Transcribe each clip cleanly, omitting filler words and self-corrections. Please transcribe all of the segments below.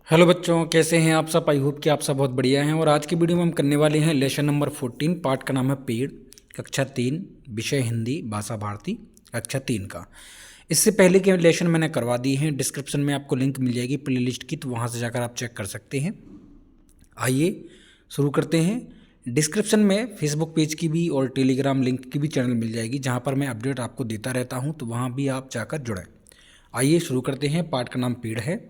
Hello बच्चों, कैसे हैं आप सब। आई होप कि आप सब बहुत बढ़िया हैं। और आज की वीडियो में हम करने वाले हैं लेसन नंबर 14। पाठ का नाम है पेड़, कक्षा 3, विषय हिंदी, भाषा भारती, कक्षा 3 का। इससे पहले के लेसन मैंने करवा दिए हैं। डिस्क्रिप्शन में आपको लिंक मिल जाएगी प्लेलिस्ट की, तो वहाँ से जाकर आप चेक कर सकते हैं। आइए शुरू करते हैं। डिस्क्रिप्शन में फेसबुक पेज की भी और टेलीग्राम लिंक की भी चैनल मिल जाएगी, जहाँ पर मैं अपडेट आपको देता रहता हूँ, तो वहाँ भी आप जाकर जुड़ें। आइए शुरू करते हैं। पाठ का नाम पेड़ है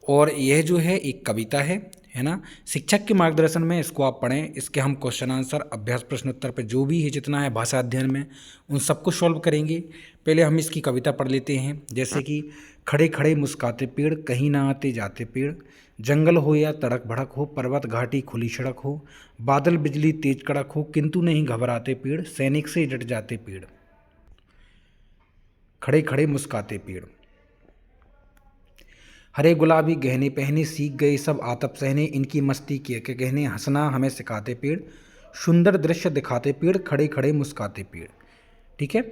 और यह जो है एक कविता है ना। शिक्षक के मार्गदर्शन में इसको आप पढ़ें। इसके हम क्वेश्चन आंसर, अभ्यास प्रश्न उत्तर पे जो भी है जितना है भाषा अध्ययन में, उन सबको सॉल्व करेंगे। पहले हम इसकी कविता पढ़ लेते हैं। जैसे कि खड़े खड़े मुस्काते पेड़, कहीं ना आते जाते पेड़, जंगल हो या तड़क भड़क हो, पर्वत घाटी खुली सड़क हो, बादल बिजली तेज कड़क हो, किंतु नहीं घबराते पेड़, सैनिक से डट जाते पेड़। खड़े खड़े मुस्काते पेड़। हरे गुलाबी गहने पहने, सीख गए सब आतप सहने, इनकी मस्ती के कहने, हंसना हमें सिखाते पेड़, सुंदर दृश्य दिखाते पेड़, खड़े खड़े मुस्काते पेड़। ठीक है,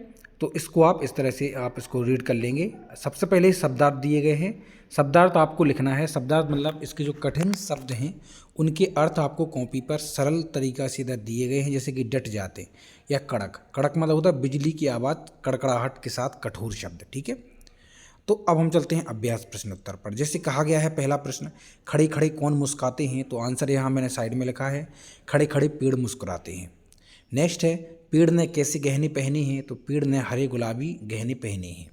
तो इसको आप इस तरह से आप इसको रीड कर लेंगे। सबसे पहले शब्दार्थ दिए गए हैं। शब्दार्थ आपको लिखना है। शब्दार्थ मतलब इसके जो कठिन शब्द हैं उनके अर्थ आपको कॉपी पर सरल तरीका से इधर दिए गए हैं। जैसे कि डट जाते या कड़क। कड़क मतलब होता है बिजली की आवाज़, कड़कड़ाहट के साथ कठोर शब्द। ठीक है, तो अब हम चलते हैं अभ्यास प्रश्न उत्तर पर। जैसे कहा गया है पहला प्रश्न, खड़े खड़े कौन मुस्कुराते हैं, तो आंसर यहाँ मैंने साइड में लिखा है, खड़े खड़े पेड़ मुस्कुराते हैं। नेक्स्ट है, पेड़ ने कैसे गहने पहने हैं, तो पेड़ ने हरे गुलाबी गहने पहने हैं।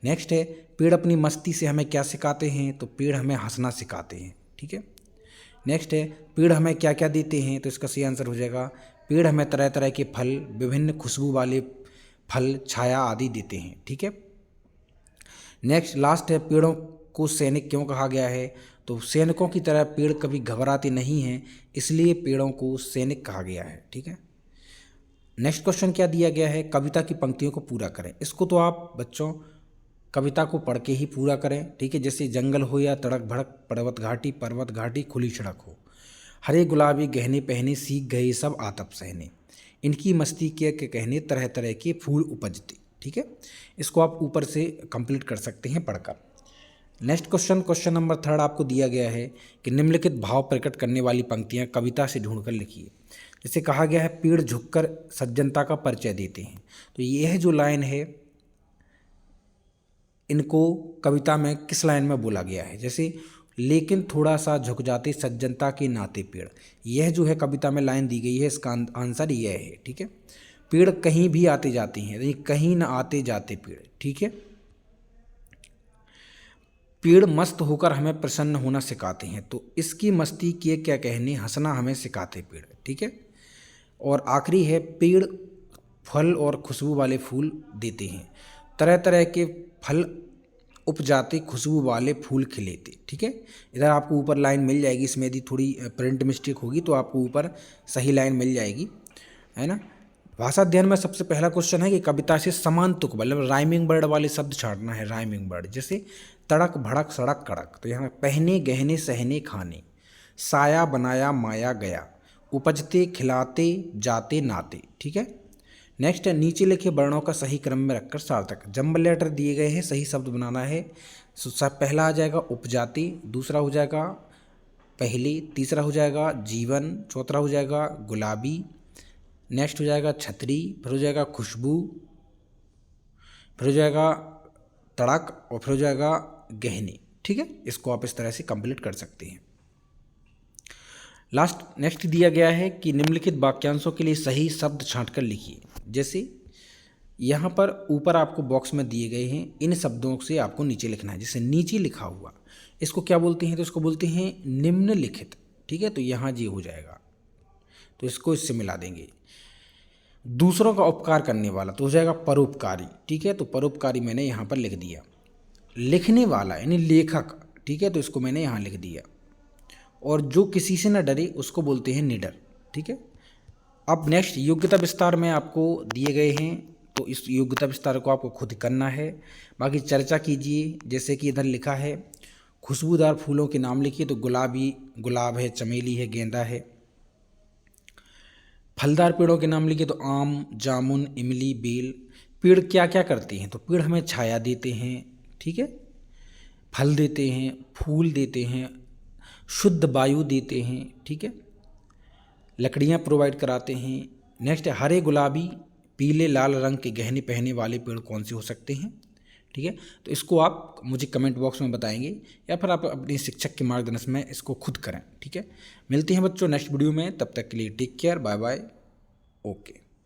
नेक्स्ट है, पेड़ अपनी मस्ती से हमें क्या सिखाते हैं, तो पेड़ हमें हंसना सिखाते हैं। ठीक है, नेक्स्ट है, पेड़ हमें क्या क्या देते हैं, तो इसका सही आंसर हो जाएगा, पेड़ हमें तरह तरह के फल, विभिन्न खुशबू वाले फल, छाया आदि देते हैं। ठीक है, नेक्स्ट लास्ट है, पेड़ों को सैनिक क्यों कहा गया है, तो सैनिकों की तरह पेड़ कभी घबराते नहीं हैं, इसलिए पेड़ों को सैनिक कहा गया है। ठीक है, नेक्स्ट क्वेश्चन क्या दिया गया है, कविता की पंक्तियों को पूरा करें। इसको तो आप बच्चों कविता को पढ़ के ही पूरा करें। ठीक है, जैसे जंगल हो या तड़क भड़क, पर्वत घाटी खुली सड़क हो, हरे गुलाबी गहने पहने, सीख गए सब आतप सहने, इनकी मस्ती के कहने, तरह तरह के फूल उपजते। ठीक है, इसको आप ऊपर से कंप्लीट कर सकते हैं पढ़कर। नेक्स्ट क्वेश्चन, क्वेश्चन नंबर 3 आपको दिया गया है कि निम्नलिखित भाव प्रकट करने वाली पंक्तियां कविता से ढूंढकर लिखिए। जैसे कहा गया है, पेड़ झुककर सज्जनता का परिचय देते हैं, तो यह जो लाइन है इनको कविता में किस लाइन में बोला गया है। जैसे लेकिन थोड़ा सा झुक जाते सज्जनता के नाते पेड़, यह जो है कविता में लाइन दी गई है, इसका आंसर यह है। ठीक है, पेड़ कहीं भी आते जाते हैं, यानी कहीं ना आते जाते पेड़। ठीक है, पेड़ मस्त होकर हमें प्रसन्न होना सिखाते हैं, तो इसकी मस्ती के क्या कहने, हंसना हमें सिखाते पेड़। ठीक है, और आखिरी है, पेड़ फल और खुशबू वाले फूल देते हैं, तरह तरह के फल उपजाते, खुशबू वाले फूल खिलेते। ठीक है, इधर आपको ऊपर लाइन मिल जाएगी, इसमें यदि थोड़ी प्रिंट मिस्टेक होगी तो आपको ऊपर सही लाइन मिल जाएगी, है ना। भाषा अध्ययन में सबसे पहला क्वेश्चन है कि कविता से समान तुक मतलब राइमिंग वर्ड वाले शब्द छांटना है। राइमिंग वर्ड जैसे तड़क भड़क सड़क कड़क, तो यहाँ पहने गहने सहने खाने, साया बनाया माया गया, उपजते खिलाते जाते नाते। ठीक है, नेक्स्ट है, नीचे लिखे वर्णों का सही क्रम में रखकर सार्थक जंबल लेटर दिए गए हैं, सही शब्द बनाना है। सब पहला आ जाएगा उपजाति, दूसरा हो जाएगा पहले, तीसरा हो जाएगा जीवन, चौथा हो जाएगा गुलाबी, नेक्स्ट हो जाएगा छतरी, फिर हो जाएगा खुशबू, फिर हो जाएगा तड़क और फिर हो जाएगा गहने। ठीक है, इसको आप इस तरह से कंप्लीट कर सकते हैं। लास्ट नेक्स्ट दिया गया है कि निम्नलिखित वाक्यांशों के लिए सही शब्द छांटकर लिखिए। जैसे यहाँ पर ऊपर आपको बॉक्स में दिए गए हैं, इन शब्दों से आपको नीचे लिखना है। जैसे नीचे लिखा हुआ, इसको क्या बोलते हैं, तो इसको बोलते हैं निम्नलिखित। ठीक है, तो यहाँ जी हो जाएगा, तो इसको इससे मिला देंगे। दूसरों का उपकार करने वाला तो हो जाएगा परोपकारी। ठीक है, तो परोपकारी मैंने यहाँ पर लिख दिया। लिखने वाला यानी लेखक, ठीक है, तो इसको मैंने यहाँ लिख दिया। और जो किसी से न डरे उसको बोलते हैं निडर। ठीक है, अब नेक्स्ट योग्यता विस्तार में आपको दिए गए हैं, तो इस योग्यता विस्तार को आपको खुद करना है। बाकी चर्चा कीजिए। जैसे कि इधर लिखा है खुशबूदार फूलों के नाम लिखिए, तो गुलाबी गुलाब है, चमेली है, गेंदा है। फलदार पेड़ों के नाम लिखिए, तो आम, जामुन, इमली, बेल। पेड़ क्या क्या करते हैं, तो पेड़ हमें छाया देते हैं। ठीक है, फल देते हैं, फूल देते हैं, शुद्ध वायु देते हैं, ठीक है, लकड़ियाँ प्रोवाइड कराते हैं। नेक्स्ट है हरे, गुलाबी, पीले, लाल रंग के गहने पहनने वाले पेड़ कौन से हो सकते हैं, ठीक है। तो इसको आप मुझे कमेंट बॉक्स में बताएंगे या फिर आप अपने शिक्षक के मार्गदर्शन में इसको खुद करें, ठीक है। मिलते हैं बच्चों नेक्स्ट वीडियो में, तब तक के लिए take care, bye bye, okay.